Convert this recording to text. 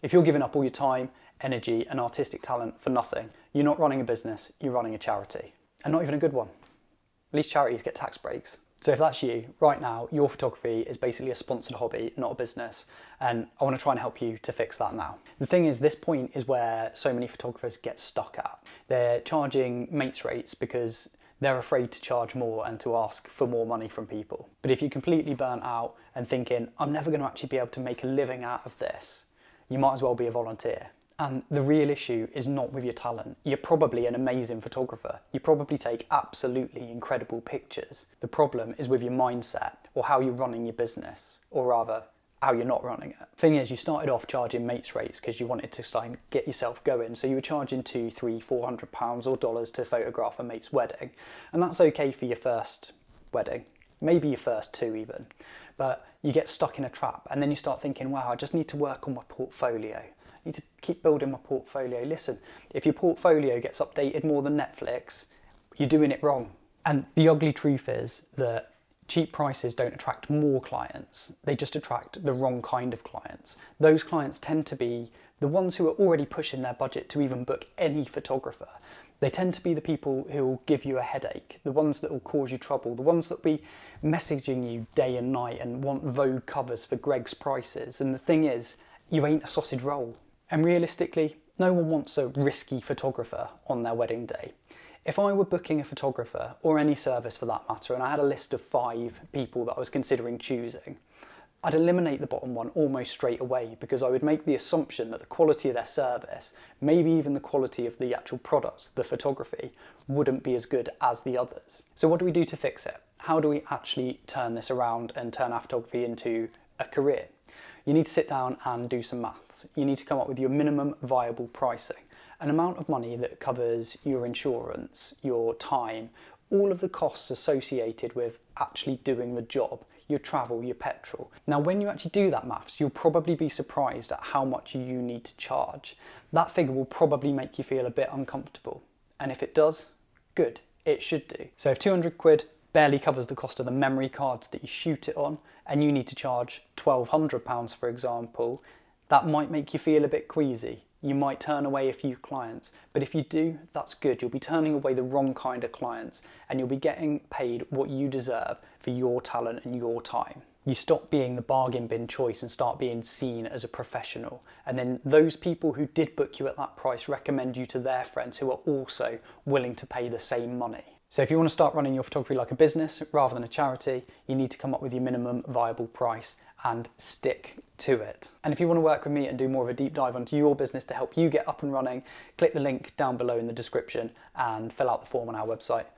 If you're giving up all your time, energy and artistic talent for nothing, you're not running a business, you're running a charity. And not even a good one. At least charities get tax breaks. So if that's you, right now, your photography is basically a sponsored hobby, not a business. And I want to try and help you to fix that now. The thing is, this point is where so many photographers get stuck at. They're charging mates rates because they're afraid to charge more and to ask for more money from people. But if you're completely burnt out and thinking, I'm never going to actually be able to make a living out of this, you might as well be a volunteer. And the real issue is not with your talent. You're probably an amazing photographer. You probably take absolutely incredible pictures. The problem is with your mindset or how you're running your business, or rather, how you're not running it. Thing is, you started off charging mates rates because you wanted to start and get yourself going. So you were charging £200, £300, £400 or dollars to photograph a mate's wedding. And that's okay for your first wedding, maybe your first two even. But you get stuck in a trap and then you start thinking, wow, I just need to work on my portfolio. I need to keep building my portfolio. Listen, if your portfolio gets updated more than Netflix, you're doing it wrong. And the ugly truth is that cheap prices don't attract more clients. They just attract the wrong kind of clients. Those clients tend to be the ones who are already pushing their budget to even book any photographer. They tend to be the people who will give you a headache, the ones that will cause you trouble, the ones that will be messaging you day and night and want Vogue covers for Greg's prices. And the thing is, you ain't a sausage roll. And realistically, no one wants a risky photographer on their wedding day. If I were booking a photographer, or any service for that matter, and I had a list of 5 people that I was considering choosing, I'd eliminate the bottom one almost straight away because I would make the assumption that the quality of their service, maybe even the quality of the actual products, the photography, wouldn't be as good as the others. So what do we do to fix it? How do we actually turn this around and turn our photography into a career? You need to sit down and do some maths. You need to come up with your minimum viable pricing, an amount of money that covers your insurance, your time, all of the costs associated with actually doing the job, your travel, your petrol. Now, when you actually do that maths, you'll probably be surprised at how much you need to charge. That figure will probably make you feel a bit uncomfortable. And if it does, good, it should do. So if 200 quid barely covers the cost of the memory cards that you shoot it on, and you need to charge £1,200, for example, that might make you feel a bit queasy. You might turn away a few clients, but if you do, that's good. You'll be turning away the wrong kind of clients, and you'll be getting paid what you deserve for your talent and your time. You stop being the bargain bin choice and start being seen as a professional. And then those people who did book you at that price recommend you to their friends who are also willing to pay the same money. So if you want to start running your photography like a business rather than a charity, you need to come up with your minimum viable price and stick to it. And if you want to work with me and do more of a deep dive onto your business to help you get up and running, click the link down below in the description and fill out the form on our website.